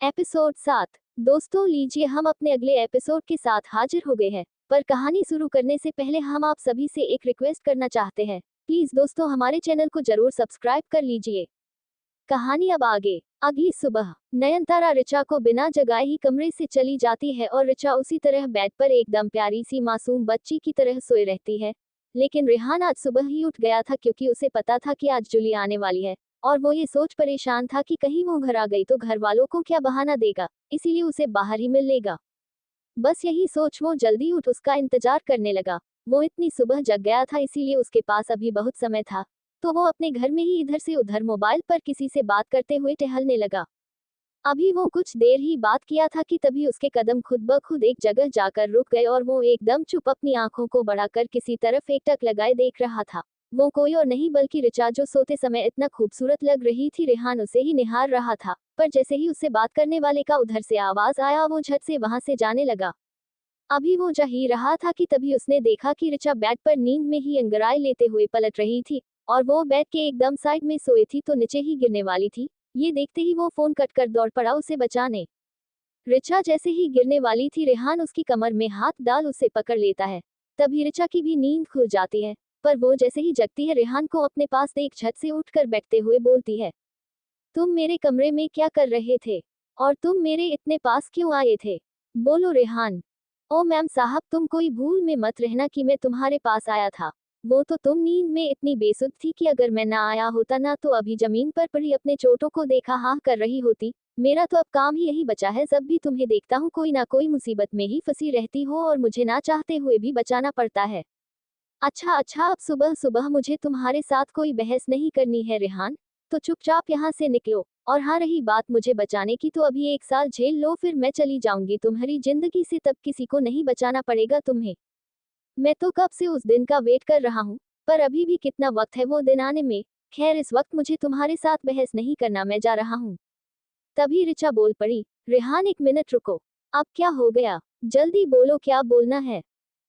Episode 7। दोस्तों लीजिए हम अपने अगले एपिसोड के साथ हाजिर हो गए हैं। पर कहानी शुरू करने से पहले हम आप सभी से एक रिक्वेस्ट करना चाहते हैं। प्लीज दोस्तों हमारे चैनल को जरूर सब्सक्राइब कर लीजिए। कहानी अब आगे। अगली सुबह नयनतारा ऋचा को बिना जगाए ही कमरे से चली जाती है और ऋचा उसी तरह बेड पर एकदम प्यारी सी मासूम बच्ची की तरह सोए रहती है। लेकिन रेहान आज सुबह ही उठ गया था क्योंकि उसे पता था कि आज जूली आने वाली है। और वो ये सोच परेशान था कि कहीं वो घर आ गई तो घर वालों को क्या बहाना देगा, इसीलिए उसे बाहर ही मिल लेगा। बस यही सोच वो जल्दी उठ उसका इंतजार करने लगा। वो इतनी सुबह जग गया था इसीलिए उसके पास अभी बहुत समय था। तो वो अपने घर में ही इधर से उधर मोबाइल पर किसी से बात करते हुए टहलने लगा। अभी वो कुछ देर ही बात किया था कि तभी उसके कदम खुद ब खुद एक जगह जाकर रुक गए और वो एकदम चुप अपनी आंखों को बढ़ाकर किसी तरफ एकटक लगाए देख रहा था। वो कोई और नहीं बल्कि ऋचा जो सोते समय इतना खूबसूरत लग रही थी। रेहान उसे ही निहार रहा था, पर जैसे ही उससे बात करने वाले का उधर से आवाज आया वो झट से वहां से जाने लगा। अभी वो जा ही रहा था कि तभी उसने देखा कि ऋचा बेड पर नींद में ही अंगड़ाई लेते हुए पलट रही थी। और वो बेड के एकदम साइड में सोई थी तो नीचे ही गिरने वाली थी। ये देखते ही वो फोन कट कर दौड़ पड़ा उसे बचाने। ऋचा जैसे ही गिरने वाली थी रेहान उसकी कमर में हाथ डाल उसे पकड़ लेता है। तभी ऋचा की भी नींद खुल जाती है। पर वो जैसे ही जगती है रेहान को अपने पास देख झट से उठकर बैठते हुए बोलती है, तुम मेरे कमरे में क्या कर रहे थे? और तुम मेरे इतने पास क्यों आए थे? बोलो रेहान। ओ मैम साहब तुम कोई भूल में मत रहना कि मैं तुम्हारे पास आया था। वो तो तुम नींद में इतनी बेसुध थी कि अगर मैं ना आया होता ना तो अभी जमीन पर पड़ी अपने चोटों को देखा हाँ कर रही होती। मेरा तो अब काम ही यही बचा है, जब भी तुम्हें देखता हूँ कोई ना कोई मुसीबत में ही फंसी रहती हो और मुझे ना चाहते हुए भी बचाना पड़ता है। अच्छा अच्छा अब सुबह सुबह मुझे तुम्हारे साथ कोई बहस नहीं करनी है रेहान। तो चुपचाप यहाँ से निकलो। और हाँ रही बात मुझे बचाने की तो अभी 1 साल झेल लो फिर मैं चली जाऊंगी तुम्हारी जिंदगी से, तब किसी को नहीं बचाना पड़ेगा तुम्हें। मैं तो कब से उस दिन का वेट कर रहा हूँ। पर अभी भी कितना वक्त है वो दिन आने में। खैर इस वक्त मुझे तुम्हारे साथ बहस नहीं करना, मैं जा रहा हूँ। तभी ऋचा बोल पड़ी, रेहान 1 मिनट रुको। अब क्या हो गया? जल्दी बोलो क्या बोलना है।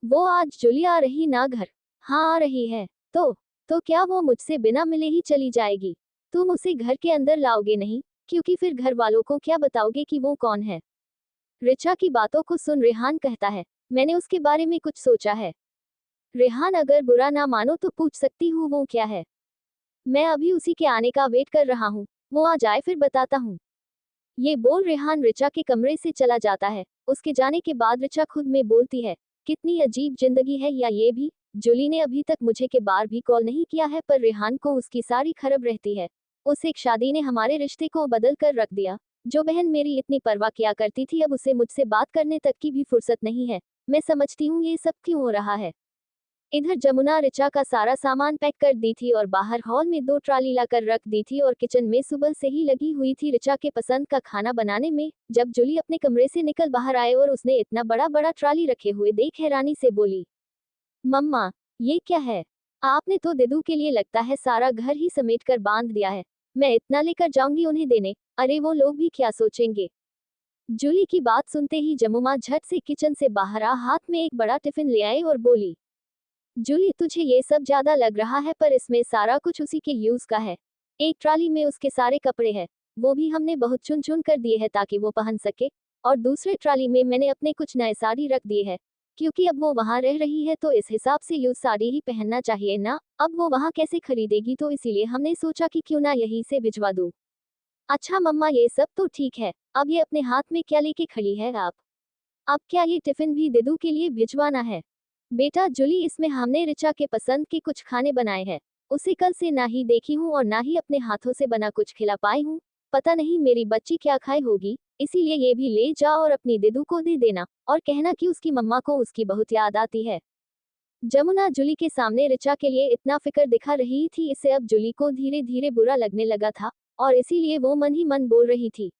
वो आज जूली आ रही ना घर? हाँ आ रही है। तो क्या वो मुझसे बिना मिले ही चली जाएगी? तुम उसे घर के अंदर लाओगे नहीं? क्योंकि फिर घर वालों को क्या बताओगे कि वो कौन है? ऋचा की बातों को सुन रेहान कहता है, मैंने उसके बारे में कुछ सोचा है। रेहान अगर बुरा ना मानो तो पूछ सकती हूँ वो क्या है? मैं अभी उसी के आने का वेट कर रहा हूँ। वो आ जाए फिर बताता हूँ। ये बोल रेहान ऋचा के कमरे से चला जाता है। उसके जाने के बाद ऋचा खुद में बोलती है, कितनी अजीब जिंदगी है या ये भी। जूली ने अभी तक मुझे के बार भी कॉल नहीं किया है पर रेहान को उसकी सारी खराब रहती है। उस एक शादी ने हमारे रिश्ते को बदल कर रख दिया। जो बहन मेरी इतनी परवाह किया करती थी अब उसे मुझसे बात करने तक की भी फुर्सत नहीं है। मैं समझती हूँ ये सब क्यों हो रहा है। इधर जमुना ऋचा का सारा सामान पैक कर दी थी और बाहर हॉल में 2 ट्राली लाकर रख दी थी और किचन में सुबह से ही लगी हुई थी ऋचा के पसंद का खाना बनाने में। जब जूली अपने कमरे से निकल बाहर आए और उसने इतना बड़ा बड़ा ट्राली रखे हुए देख हैरानी से बोली, मम्मा ये क्या है? आपने तो दिदू के लिए लगता है सारा घर ही समेट कर बांध दिया है। मैं इतना लेकर जाऊंगी उन्हें देने, अरे वो लोग भी क्या सोचेंगे। जूली की बात सुनते ही जमुमा झट से किचन से बाहर आ हाथ में एक बड़ा टिफिन ले आई और बोली, जूली तुझे ये सब ज्यादा लग रहा है पर इसमें सारा कुछ उसी के यूज का है। एक ट्राली में उसके सारे कपड़े हैं, वो भी हमने बहुत चुन चुन कर दिए हैं ताकि वो पहन सके। और दूसरे ट्राली में मैंने अपने कुछ नए साड़ी रख दिए हैं। क्योंकि अब वो वहाँ रह रही है तो इस हिसाब से यूज साड़ी ही पहनना चाहिए ना। अब वो वहाँ कैसे खरीदेगी तो इसीलिए हमने सोचा कि क्यों ना यहीं से भिजवा दूँ। अच्छा मम्मा ये सब तो ठीक है, अब ये अपने हाथ में क्या लेके खड़ी है आप? अब क्या ये टिफिन भी दिदू के लिए भिजवाना है? बेटा जूली इसमें हमने ऋचा के पसंद के कुछ खाने बनाए हैं। उसे कल से ना ही देखी हूँ और ना ही अपने हाथों से बना कुछ खिला पाई हूँ। पता नहीं मेरी बच्ची क्या खाई होगी, इसीलिए ये भी ले जा और अपनी दिदू को दे देना और कहना कि उसकी मम्मा को उसकी बहुत याद आती है। जमुना जूली के सामने ऋचा के लिए इतना फिक्र दिखा रही थी, इससे अब जूली को धीरे धीरे बुरा लगने लगा था। और इसीलिए वो मन ही मन बोल रही थी,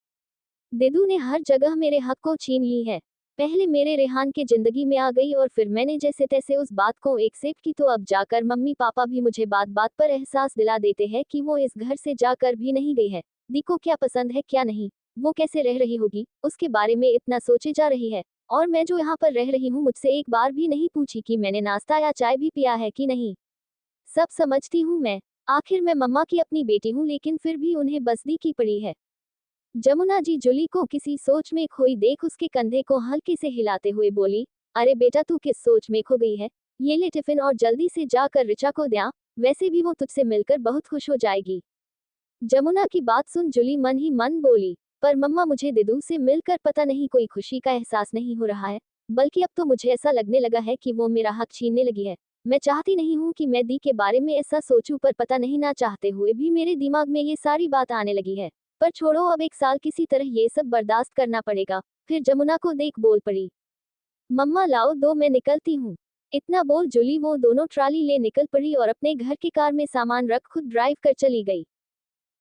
दिदू ने हर जगह मेरे हक को छीन ली है। पहले मेरे रेहान की जिंदगी में आ गई और फिर मैंने जैसे तैसे उस बात को एक्सेप्ट की तो अब जाकर मम्मी पापा भी मुझे बात बात पर एहसास दिला देते हैं कि वो इस घर से जाकर भी नहीं गई है। दी को क्या पसंद है क्या नहीं, वो कैसे रह रही होगी, उसके बारे में इतना सोचे जा रही है। और मैं जो यहाँ पर रह रही हूँ मुझसे एक बार भी नहीं पूछी कि मैंने नाश्ता या चाय भी पिया है कि नहीं। सब समझती हूँ मैं, आखिर मैं मम्मा की अपनी बेटी हूँ लेकिन फिर भी उन्हें बसदी की पड़ी है। जमुना जी जूली को किसी सोच में खोई देख उसके कंधे को हल्के से हिलाते हुए बोली, अरे बेटा तू किस सोच में खो गई है? ये ले टिफिन और जल्दी से जाकर ऋचा को दे आ, वैसे भी वो तुझसे मिलकर बहुत खुश हो जाएगी। जमुना की बात सुन जूली मन ही मन बोली, पर मम्मा मुझे दिदू से मिलकर पता नहीं कोई खुशी का एहसास नहीं हो रहा है, बल्कि अब तो मुझे ऐसा लगने लगा है कि वो मेरा हक छीनने लगी है। मैं चाहती नहीं हूँ कि मैं दी के बारे में ऐसा सोचूं, पर पता नहीं ना चाहते हुए भी मेरे दिमाग में ये सारी बात आने लगी है। पर छोड़ो, अब एक साल किसी तरह ये सब बर्दाश्त करना पड़ेगा। फिर जमुना को देख बोल पड़ी, मम्मा लाओ दो, मैं निकलती हूँ। इतना बोल जूली वो दोनों ट्राली ले निकल पड़ी और अपने घर की कार में सामान रख खुद ड्राइव कर चली गई।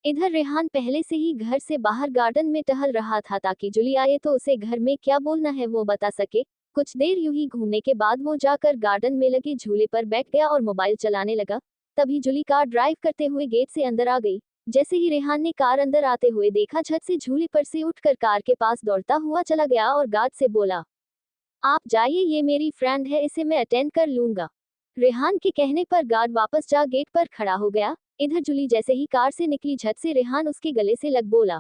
इधर रेहान पहले से ही घर से बाहर गार्डन में टहल रहा था ताकि जूली आए तो उसे घर में क्या बोलना है वो बता सके। कुछ देर यूं ही घूमने के बाद वो जाकर गार्डन में लगे झूले पर बैठ गया और मोबाइल चलाने लगा। तभी जूली कार ड्राइव करते हुए गेट से अंदर आ गई। जैसे ही रेहान ने कार अंदर आते हुए देखा, झट से झूले पर से उठकर कार के पास दौड़ता हुआ चला गया और गार्ड से बोला, आप जाइए, ये मेरी फ्रेंड है, इसे मैं अटेंड कर लूंगा। रेहान के कहने पर गार्ड वापस जा गेट पर खड़ा हो गया। इधर जूली जैसे ही कार से निकली, झट से रेहान उसके गले से लग बोला,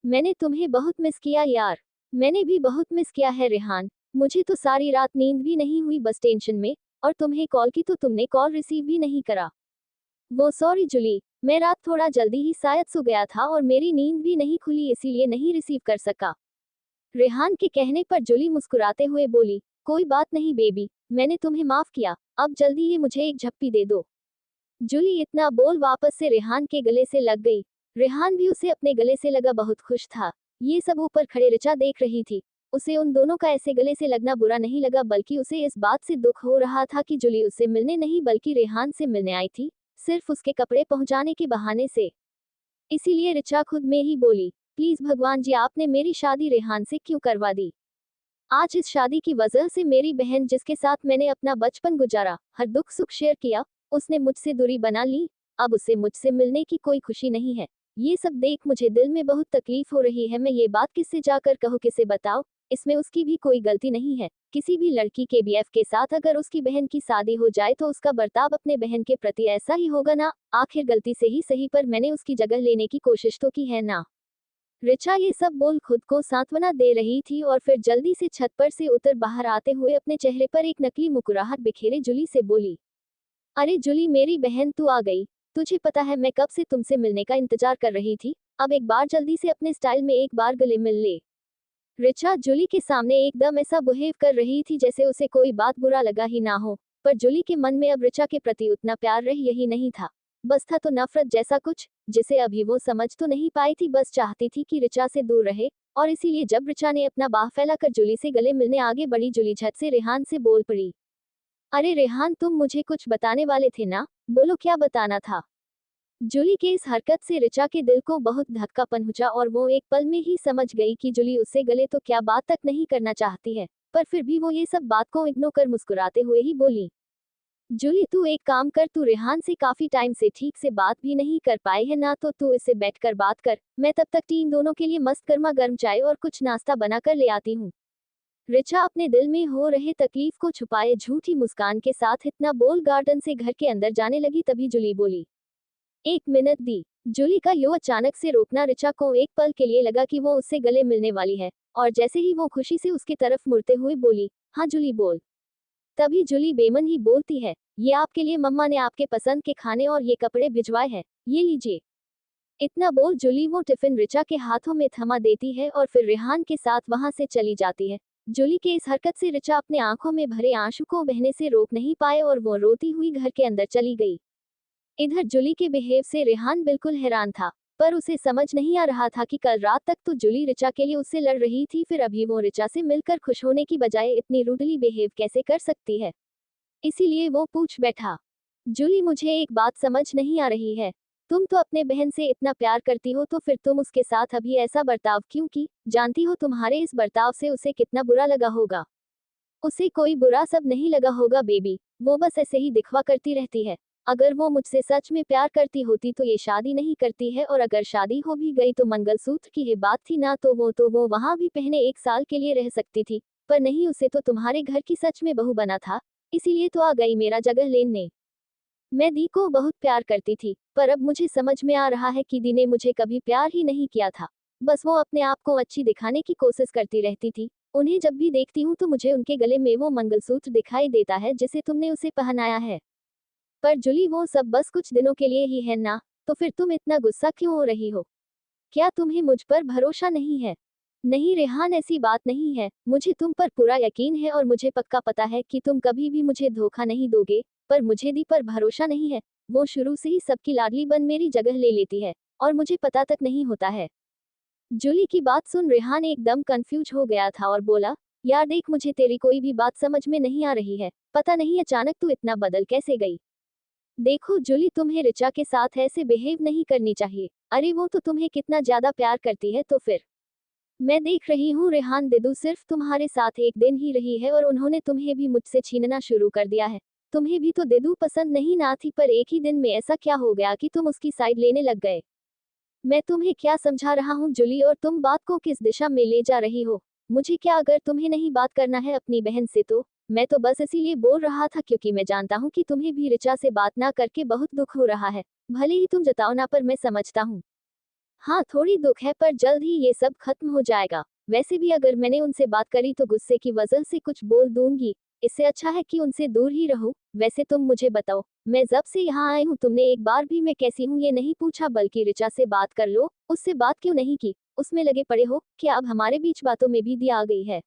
मैंने तुम्हें बहुत मिस किया यार। मैंने भी बहुत मिस किया है रेहान, मुझे तो सारी रात नींद भी नहीं हुई बस टेंशन में, और तुम्हें कॉल की तो तुमने कॉल रिसीव भी नहीं करा। वो सॉरी जूली, मैं रात थोड़ा जल्दी ही शायद सो गया था और मेरी नींद भी नहीं खुली, इसीलिए नहीं रिसीव कर सका। रेहान के कहने पर जूली मुस्कुराते हुए बोली, कोई बात नहीं बेबी, मैंने तुम्हें माफ किया, अब जल्दी ही मुझे एक झप्पी दे दो। जूली इतना बोल वापस से रेहान के गले से लग गई। रेहान भी उसे अपने गले से लगा बहुत खुश था। ये सब ऊपर खड़े ऋचा देख रही थी। उसे उन दोनों का ऐसे गले से लगना बुरा नहीं लगा, बल्कि उसे इस बात से दुख हो रहा था कि जूली उससे मिलने नहीं बल्कि रेहान से मिलने आई थी, सिर्फ उसके कपड़े पहुंचाने के बहाने से। इसीलिए ऋचा खुद में ही बोली, प्लीज भगवान जी, आपने मेरी शादी रेहान से क्यों करवा दी? आज इस शादी की वजह से मेरी बहन, जिसके साथ मैंने अपना बचपन गुजारा, हर दुख सुख शेयर किया, उसने मुझसे दूरी बना ली। अब उसे मुझसे मिलने की कोई खुशी नहीं है। ये सब देख मुझे दिल में बहुत तकलीफ हो रही है। मैं ये बात किससे जाकर कहूँ, किसे बताओ? इसमें उसकी भी कोई गलती नहीं है। किसी भी लड़की के बीएफ के साथ अगर उसकी बहन की शादी हो जाए तो उसका बर्ताव अपने बहन के प्रति ऐसा ही होगा ना। आखिर गलती से ही सही, पर मैंने उसकी जगह लेने की कोशिश तो की है ना। ऋचा ये सब बोल खुद को सांत्वना दे रही थी और फिर जल्दी से छत पर से उतर बाहर आते हुए अपने चेहरे पर एक नकली मुस्कुराहट बिखेरे जूली से बोली, अरे जूली मेरी बहन, तू आ गई। तुझे पता है मैं कब से तुमसे मिलने का इंतजार कर रही थी। अब एक बार जल्दी से अपने स्टाइल में एक बार गले मिल ले। ऋचा जूली के सामने एकदम ऐसा बिहेव कर रही थी जैसे उसे कोई बात बुरा लगा ही ना हो, पर जूली के मन में अब ऋचा के प्रति उतना प्यार रह यही नहीं था, बस था तो नफरत जैसा कुछ, जिसे अभी वो समझ तो नहीं पाई थी। बस चाहती थी कि ऋचा से दूर रहे, और इसीलिए जब ऋचा ने अपना बाह फैलाकर जूली से गले मिलने आगे बढ़ी, जूली झट से रेहान से बोल पड़ी, अरे रेहान, तुम मुझे कुछ बताने वाले थे ना, बोलो क्या बताना था? जूली के इस हरकत से ऋचा के दिल को बहुत धक्का पहुंचा और वो एक पल में ही समझ गई कि जूली उससे गले तो क्या बात तक नहीं करना चाहती है, पर फिर भी वो ये सब बात को इग्नोर कर मुस्कुराते हुए ही बोली, जूली तू एक काम कर, तू रेहान से काफी टाइम से ठीक से बात भी नहीं कर पाई है ना, तो तू इससे बैठकर बात कर। मैं तब तक टीम दोनों के लिए मस्त गर्मा गर्म चाय और कुछ नाश्ता बना कर ले आती हूँ। ऋचा अपने दिल में हो रहे तकलीफ को छुपाए झूठी मुस्कान के साथ इतना बोल गार्डन से घर के अंदर जाने लगी। तभी जूली बोली, एक मिनट दी। जूली का यो अचानक से रोकना ऋचा को एक पल के लिए लगा कि वो उससे गले मिलने वाली है, और जैसे ही वो खुशी से उसकी तरफ मुड़ते हुए बोली, हाँ जूली बोल। तभी जूली बेमन ही बोलती है, ये आपके लिए मम्मा ने आपके पसंद के खाने और ये कपड़े भिजवाए हैं, ये लीजिए। इतना बोल जूली वो टिफिन ऋचा के हाथों में थमा देती है और फिर रेहान के साथ वहां से चली जाती है। जूली के इस हरकत से ऋचा अपने आंखों में भरे आंसू को बहने से रोक नहीं पाए और वो रोती हुई घर के अंदर चली गई। इधर जूली के बिहेव से रेहान बिल्कुल हैरान था, पर उसे समझ नहीं आ रहा था कि कल रात तक तो जूली ऋचा के लिए उससे लड़ रही थी, फिर अभी वो ऋचा से मिलकर खुश होने की बजाय इतनी रूडली बिहेव कैसे कर सकती है। इसीलिए वो पूछ बैठा, जूली मुझे एक बात समझ नहीं आ रही है, तुम तो अपने बहन से इतना प्यार करती हो तो फिर तुम उसके साथ अभी ऐसा बर्ताव क्यों की? जानती हो तुम्हारे इस बर्ताव से उसे कितना बुरा लगा होगा। उसे कोई बुरा सब नहीं लगा होगा बेबी, वो बस ऐसे ही दिखवा करती रहती है। अगर वो मुझसे सच में प्यार करती होती तो ये शादी नहीं करती है, और अगर शादी हो भी गई तो मंगलसूत्र की ये बात थी ना, तो वो वहां भी पहने 1 साल के लिए रह सकती थी। पर नहीं, उसे तो तुम्हारे घर की सच में बहू बना था, इसीलिए तो आ गई मेरा जगह लेने। मैं दी को बहुत प्यार करती थी, पर अब मुझे समझ में आ रहा है कि दी ने मुझे कभी प्यार ही नहीं किया था। बस वो अपने आप को अच्छी दिखाने की कोशिश करती रहती थी। उन्हें जब भी देखती हूँ तो मुझे उनके गले में वो मंगलसूत्र दिखाई देता है जिसे तुमने उसे पहनाया है। पर जूली वो सब बस कुछ दिनों के लिए ही है ना, तो फिर तुम इतना गुस्सा क्यों हो रही हो? क्या तुम्हें मुझ पर भरोसा नहीं है? नहीं रेहान, ऐसी बात नहीं है, मुझे तुम पर पूरा यकीन है और मुझे पक्का पता है कि तुम कभी भी मुझे धोखा नहीं दोगे, पर मुझे दी पर भरोसा नहीं है। वो शुरू से ही सबकी लाडली बन मेरी जगह ले लेती है, और मुझे पता तक नहीं होता है। जूली की बात सुन रेहान एकदम कंफ्यूज हो गया था और बोला, यार देख, मुझे तेरी कोई भी बात समझ में नहीं आ रही है, पता नहीं अचानक तू इतना बदल कैसे गई। देखो जूली, तुम्हें रिचा के साथ ऐसे बिहेव नहीं करनी चाहिए। अरे वो तो तुम्हें कितना ज्यादा प्यार करती है, तो फिर मैं देख रही हूँ रेहान, दिदू सिर्फ तुम्हारे साथ एक दिन ही रही है और उन्होंने तुम्हें भी मुझसे छीनना शुरू कर दिया है। तुम्हें भी तो दिदू पसंद नहीं ना थी, पर एक ही दिन में ऐसा क्या हो गया कि तुम उसकी साइड लेने लग गए? मैं तुम्हें क्या समझा रहा हूँ जूली, और तुम बात को किस दिशा में ले जा रही हो? मुझे क्या, अगर तुम्हें नहीं बात करना है अपनी बहन से तो मैं तो बस इसीलिए बोल रहा था क्योंकि मैं जानता हूँ कि तुम्हें भी रिचा से बात ना करके बहुत दुख हो रहा है। भले ही तुम जताओ ना, पर मैं समझता हूँ। हाँ, थोड़ी दुख है, पर जल्द ही ये सब खत्म हो जाएगा। वैसे भी अगर मैंने उनसे बात करी तो गुस्से की वजह से कुछ बोल दूंगी। इससे अच्छा है कि उनसे दूर ही रहूं। वैसे तुम मुझे बताओ, मैं जब से यहाँ आई हूँ तुमने एक बार भी मैं कैसी हूँ ये नहीं पूछा, बल्कि रिचा से बात कर लो, उससे बात क्यों नहीं की? उसमें लगे पड़े हो क्या? अब हमारे बीच बातों में भी दिया आ गई है।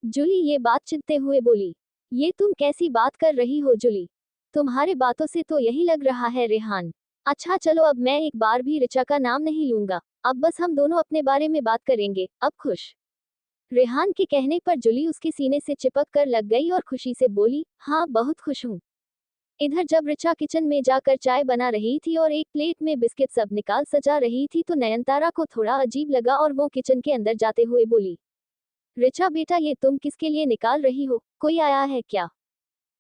जूली ये बात चिढ़ते हुए बोली। ये तुम कैसी बात कर रही हो जूली? तुम्हारे बातों से तो यही लग रहा है रेहान। अच्छा चलो, अब मैं एक बार भी रिचा का नाम नहीं लूंगा। अब बस हम दोनों अपने बारे में बात करेंगे। अब खुश? रेहान के कहने पर जूली उसके सीने से चिपक कर लग गई और खुशी से बोली, हाँ बहुत खुश हूँ। इधर जब रिचा किचन में जाकर चाय बना रही थी और एक प्लेट में बिस्किट सब निकाल सजा रही थी तो नयनतारा को थोड़ा अजीब लगा और वो किचन के अंदर जाते हुए बोली, रिचा बेटा, ये तुम किसके लिए निकाल रही हो? कोई आया है क्या?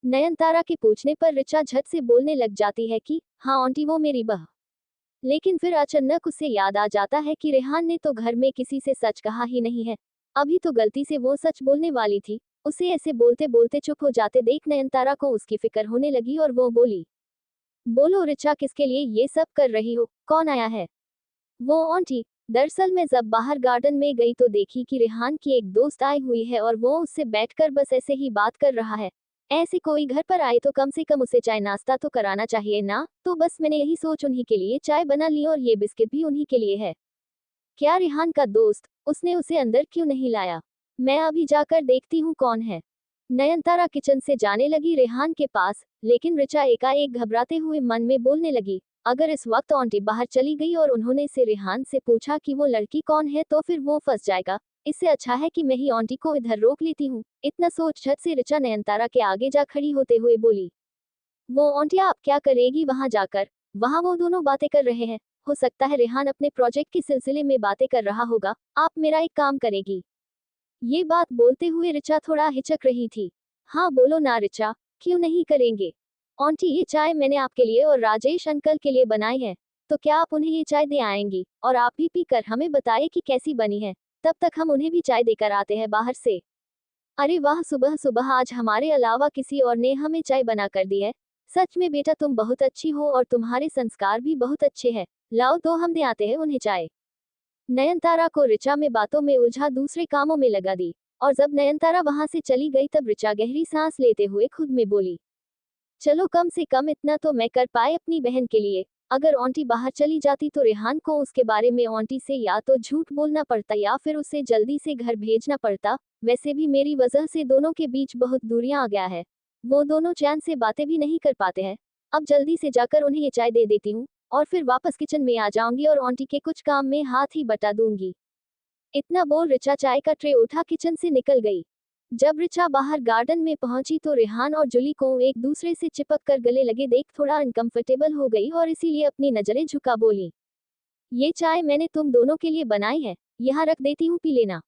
नयनतारा के पूछने पर रिचा झट से बोलने लग जाती है कि हाँ आंटी, वो मेरी बह। लेकिन फिर अचानक उसे याद आ जाता है कि रेहान ने तो घर में किसी से सच कहा ही नहीं है। अभी तो गलती से वो सच बोलने वाली थी। उसे ऐसे बोलते बोलते चुप हो जाते देख नयनतारा को उसकी फिक्र होने लगी और वो बोली, बोलो रिचा, किसके लिए ये सब कर रही हो? कौन आया है? वो आंटी, दरअसल मैं जब बाहर गार्डन में गई तो देखी कि रेहान की एक दोस्त आई हुई है और वो उससे बैठकर बस ऐसे ही बात कर रहा है। ऐसे कोई घर पर आए तो कम से कम उसे चाय नाश्ता तो कराना चाहिए ना, तो बस मैंने यही सोच उन्हीं के लिए चाय बना ली और ये बिस्किट भी उन्हीं के लिए है। क्या रेहान का दोस्त? उसने उसे अंदर क्यों नहीं लाया? मैं अभी जाकर देखती हूँ कौन है। नयनतारा किचन से जाने लगी रेहान के पास, लेकिन रिचा एकाएक घबराते हुए मन में बोलने लगी, अगर इस वक्त आंटी बाहर चली गई और उन्होंने से रेहान से पूछा कि वो लड़की कौन है तो फिर वो फंस जाएगा। इससे अच्छा है कि मैं ही आंटी को इधर रोक लेती हूँ। इतना सोच झट से रिचा नयनतारा के आगे जा खड़ी होते हुए बोली, वो आंटी आप क्या करेगी वहां जाकर? वहां वो दोनों बातें कर रहे हैं। हो सकता है रेहान अपने प्रोजेक्ट के सिलसिले में बातें कर रहा होगा। आप मेरा एक काम करेगी? ये बात बोलते हुए रिचा थोड़ा हिचक रही थी। हाँ बोलो ना रिचा, क्यों नहीं करेंगे? आंटी, ये चाय मैंने आपके लिए और राजेश अंकल के लिए बनाई है, तो क्या आप उन्हें ये चाय दे आएंगी? और आप भी पीकर हमें बताइए कि कैसी बनी है। तब तक हम उन्हें भी चाय देकर आते हैं बाहर से। अरे वाह, सुबह सुबह आज हमारे अलावा किसी और ने हमें चाय बना कर दी है। सच में बेटा, तुम बहुत अच्छी हो और तुम्हारे संस्कार भी बहुत अच्छे हैं। लाओ तो हम दे आते हैं उन्हें चाय। नयनतारा को रिचा में बातों में उलझा दूसरे कामों में लगा दी, और जब नयनतारा वहां से चली गई तब रिचा गहरी सांस लेते हुए खुद में बोली, चलो कम से कम इतना तो मैं कर पाए अपनी बहन के लिए। अगर आंटी बाहर चली जाती तो रेहान को उसके बारे में आंटी से या तो झूठ बोलना पड़ता या फिर उसे जल्दी से घर भेजना पड़ता। वैसे भी मेरी वजह से दोनों के बीच बहुत दूरियां आ गया है। वो दोनों चैन से बातें भी नहीं कर पाते हैं। अब जल्दी से जाकर उन्हें ये चाय दे देती हूँ, और फिर वापस किचन में आ जाऊंगी और आंटी के कुछ काम में हाथ ही बटा दूंगी। इतना बोल रिचा चाय का ट्रे उठा किचन से निकल गई। जब रिचा बाहर गार्डन में पहुंची तो रेहान और जूली को एक दूसरे से चिपक कर गले लगे देख थोड़ा अनकंफर्टेबल हो गई और इसीलिए अपनी नजरें झुका बोली, ये चाय मैंने तुम दोनों के लिए बनाई है, यहाँ रख देती हूँ, पी लेना।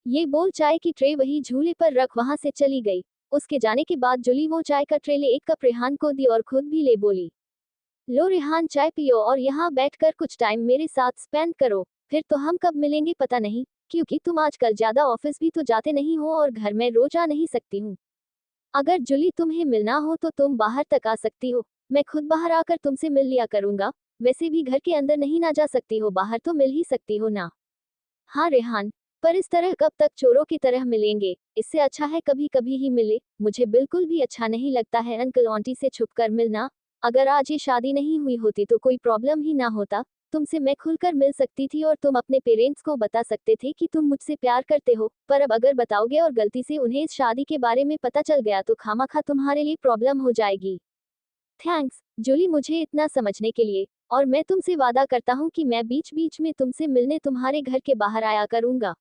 ये बोल चाय की ट्रे वही झूले पर रख वहां से चली गई। उसके जाने के बाद जूली वो चाय का ट्रे ले एक कप रेहान को दी और खुद भी ले बोली, लो रेहान, चाय पियो और यहाँ बैठकर कुछ टाइम मेरे साथ स्पेंड करो। फिर तो हम कब मिलेंगे पता नहीं, क्योंकि तुम आजकल ज्यादा ऑफिस भी तो जाते नहीं हो और घर में रोज आ नहीं सकती हूँ। अगर जूली तुम्हें मिलना हो तो तुम बाहर तक आ सकती हो। मैं खुद बाहर आकर तुमसे मिल लिया करूंगा। वैसे भी घर के अंदर नहीं ना जा सकती हो, बाहर तो मिल ही सकती हो ना। हाँ रेहान, पर इस तरह कब तक चोरों की तरह मिलेंगे? इससे अच्छा है कभी कभी ही मिले। मुझे बिल्कुल भी अच्छा नहीं लगता है अंकल आंटी से छुपकर मिलना। अगर आज ये शादी नहीं हुई होती तो कोई प्रॉब्लम ही ना होता। तुमसे मैं खुलकर मिल सकती थी और तुम अपने पेरेंट्स को बता सकते थे कि तुम मुझसे प्यार करते हो, पर अब अगर बताओगे और गलती से उन्हें इस शादी के बारे में पता चल गया तो खामखा तुम्हारे लिए प्रॉब्लम हो जाएगी। थैंक्स जूली, मुझे इतना समझने के लिए। और मैं तुमसे वादा करता हूँ कि मैं बीच बीच में तुमसे मिलने तुम्हारे घर के बाहर आया करूंगा।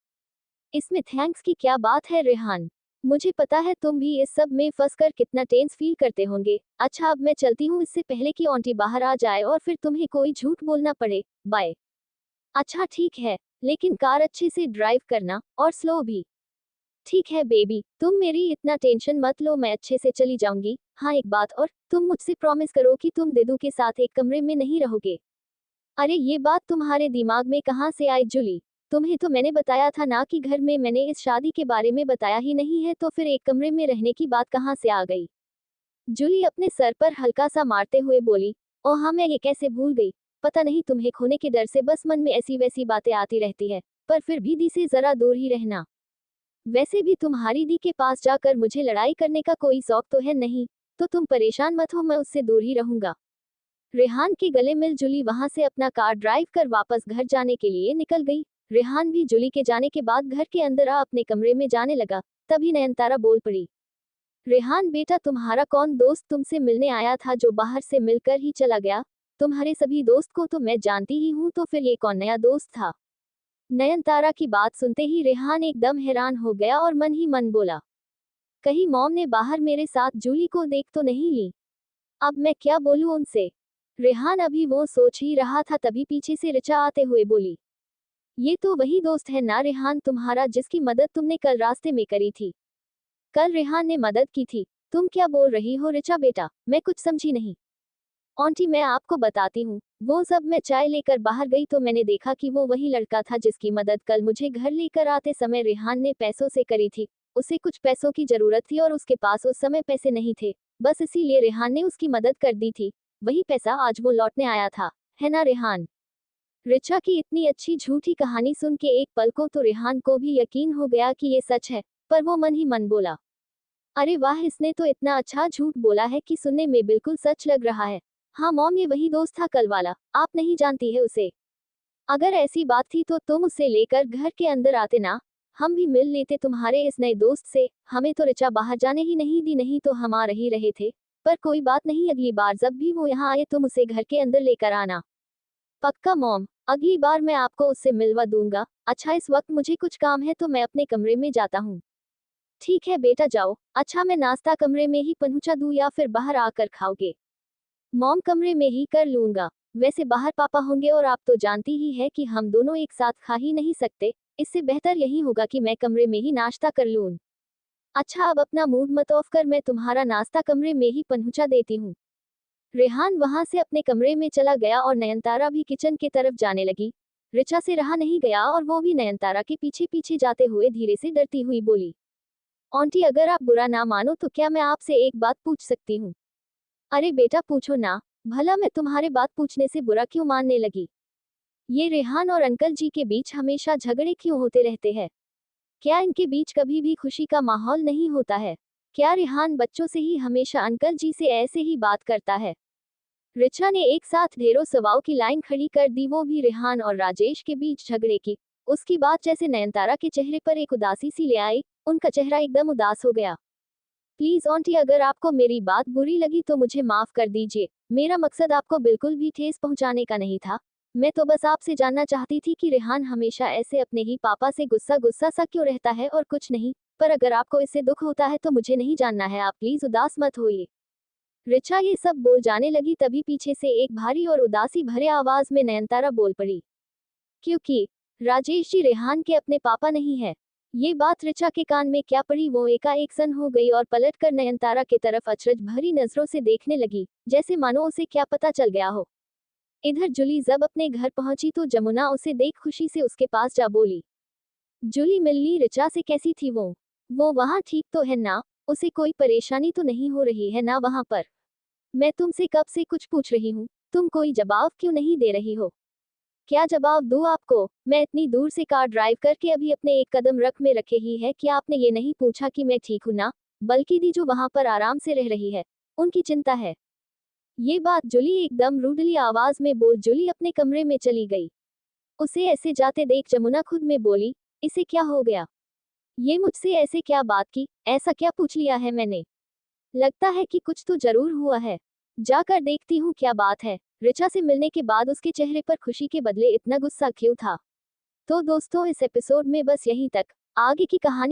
इसमें थैंक्स की क्या बात है रेहान? मुझे पता है तुम भी इस सब में फंस कर कितना टेंस फील करते होंगे। अच्छा अब मैं चलती हूँ, इससे पहले कि आंटी बाहर आ जाए और फिर तुम्हें कोई झूठ बोलना पड़े। बाय। अच्छा ठीक है, लेकिन कार अच्छे से ड्राइव करना और स्लो भी। ठीक है बेबी, तुम मेरी इतना टेंशन मत लो, मैं अच्छे से चली जाऊंगी। हाँ एक बात और, तुम मुझसे प्रॉमिस करो कि तुम दिदू के साथ एक कमरे में नहीं रहोगे। अरे ये बात तुम्हारे दिमाग में कहाँ से आई जूली? तुम्हें तो मैंने बताया था ना कि घर में मैंने इस शादी के बारे में बताया ही नहीं है, तो फिर एक कमरे में रहने की बात कहाँ से आ गई? जूली अपने सर पर हल्का सा मारते हुए बोली। ओह हाँ, मैं ये कैसे भूल गई। पता नहीं तुम्हें खोने के डर से बस मन में ऐसी वैसी बातें आती रहती है, पर फिर भी दी से जरा दूर ही रहना। वैसे भी तुम्हारी दी के पास जाकर मुझे लड़ाई करने का कोई शौक तो है नहीं, तो तुम परेशान मत हो, मैं उससे दूर ही रहूंगा। रेहान के गले मिल जुली वहां से अपना कार ड्राइव कर वापस घर जाने के लिए निकल गई। रेहान भी जुली के जाने के बाद घर के अंदर आ अपने कमरे में जाने लगा। तभी नयनतारा बोल पड़ी। रेहान बेटा, तुम्हारा कौन दोस्त तुमसे मिलने आया था जो बाहर से मिलकर ही चला गया? तुम्हारे सभी दोस्त को तो मैं जानती ही हूँ, तो फिर ये कौन नया दोस्त था? नयनतारा की बात सुनते ही रेहान एकदम हैरान हो गया और मन ही मन बोला, कहीं मॉम ने बाहर मेरे साथ जूली को देख तो नहीं ली? अब मैं क्या बोलूं उनसे? रेहान अभी वो सोच ही रहा था, तभी पीछे से ऋचा आते हुए बोली, ये तो वही दोस्त है ना रेहान तुम्हारा, जिसकी मदद तुमने कल रास्ते में करी थी। कल रेहान ने मदद की थी? तुम क्या बोल रही हो ऋचा बेटा, मैं कुछ समझी नहीं। आंटी मैं आपको बताती हूँ, वो जब मैं चाय लेकर बाहर गई तो मैंने देखा कि वो वही लड़का था जिसकी मदद कल मुझे घर लेकर आते समय रेहान ने पैसों से करी थी। उसे कुछ पैसों की जरूरत थी और उसके पास उस समय पैसे नहीं थे, बस इसीलिए रेहान ने उसकी मदद कर दी थी। वही पैसा आज वो लौटने आया था, है ना रेहान? ऋचा की इतनी अच्छी झूठी कहानी सुन के एक पल को तो रेहान को भी यकीन हो गया कि ये सच है, पर वो मन ही मन बोला, अरे वाह, इसने तो इतना अच्छा झूठ बोला है कि सुनने में बिल्कुल सच लग रहा है। हाँ मॉम, ये वही दोस्त था कल वाला, आप नहीं जानती है उसे? अगर ऐसी बात थी तो तुम उसे लेकर घर के अंदर आते ना, हम भी मिल लेते तुम्हारे इस नए दोस्त से। हमें तो ऋचा बाहर जाने ही नहीं दी, नहीं तो हम आ ही रहे थे। पर कोई बात नहीं, अगली बार जब भी वो यहाँ आए तुम उसे घर के अंदर लेकर आना। पक्का मॉम, अगली बार मैं आपको उससे मिलवा दूंगा। अच्छा इस वक्त मुझे कुछ काम है तो मैं अपने कमरे में जाता हूँ। ठीक है बेटा जाओ। अच्छा मैं नाश्ता कमरे में ही पहुंचा दूं या फिर बाहर आकर खाओगे? मॉम कमरे में ही कर लूंगा। वैसे बाहर पापा होंगे और आप तो जानती ही है कि हम दोनों एक साथ खा ही नहीं सकते। इससे बेहतर यही होगा कि मैं कमरे में ही नाश्ता कर लूं। अच्छा अब अपना मूड मत ऑफ कर, मैं तुम्हारा नाश्ता कमरे में ही पहुंचा देती हूँ। रेहान वहां से अपने कमरे में चला गया और नयनतारा भी किचन की तरफ जाने लगी। ऋचा से रहा नहीं गया और वो भी नयनतारा के पीछे पीछे जाते हुए धीरे से डरती हुई बोली, आंटी अगर आप बुरा ना मानो तो क्या मैं आपसे एक बात पूछ सकती हूँ? अरे बेटा पूछो ना। भला मैं तुम्हारे बात पूछने से बुरा क्यों मानने लगी? ये रेहान और अंकल जी के बीच हमेशा झगड़े क्यों होते रहते हैं? क्या इनके बीच कभी भी खुशी का माहौल नहीं होता है? क्या रेहान बच्चों से ही हमेशा अंकल जी से ऐसे ही बात करता है? ऋचा ने एक साथ ढेरों सवालों की लाइन खड़ी कर दी, वो भी रेहान और राजेश के बीच झगड़े की। उसकी बात जैसे नयनतारा के चेहरे पर एक उदासी सी ले आई। उनका चेहरा एकदम उदास हो गया। प्लीज आंटी अगर आपको मेरी बात बुरी लगी तो मुझे माफ कर दीजिए। मेरा मकसद आपको बिल्कुल भी ठेस पहुंचाने का नहीं था। मैं तो बस आपसे जानना चाहती थी कि रेहान हमेशा ऐसे अपने ही पापा से गुस्सा गुस्सा सा क्यों रहता है और कुछ नहीं। पर अगर आपको इससे दुख होता है तो मुझे नहीं जानना है, आप प्लीज उदास मत होइए। ऋचा ये सब बोल जाने लगी, तभी पीछे से एक भारी और उदासी भरे आवाज में नयनतारा बोल पड़ी, क्योंकि राजेश जी रेहान के अपने पापा नहीं है। ये बात ऋचा के कान में क्या पड़ी, वो एकाएक सन हो गई और पलटकर नयनतारा की तरफ अचरज भरी नजरों से देखने लगी, जैसे मानो उसे क्या पता चल गया हो। इधर जूली जब अपने घर पहुंची तो जमुना उसे देख खुशी से उसके पास जा बोली, जूली मिलनी ऋचा से कैसी थी वो वहाँ ठीक तो है ना? उसे कोई परेशानी तो नहीं हो रही है ना वहाँ पर? मैं तुमसे कब से कुछ पूछ रही हूँ, तुम कोई जवाब क्यों नहीं दे रही हो? क्या जवाब दूँ आपको? मैं इतनी दूर से कार ड्राइव करके अभी अपने एक कदम रख में रखे ही है, क्या आपने ये नहीं पूछा कि मैं ठीक हूँ ना? बल्कि दी जो वहां पर आराम से रह रही है, उनकी चिंता है। ये बात जूली एकदम रूडली आवाज में बोल जूली अपने कमरे में चली गई। उसे ऐसे जाते देख जमुना खुद में बोली, इसे क्या हो गया? ये मुझसे ऐसे क्या बात की, ऐसा क्या पूछ लिया है मैंने? लगता है कि कुछ तो जरूर हुआ है। जाकर देखती हूँ क्या बात है। ऋचा से मिलने के बाद उसके चेहरे पर खुशी के बदले इतना गुस्सा क्यों था? तो दोस्तों इस एपिसोड में बस यहीं तक। आगे की कहानी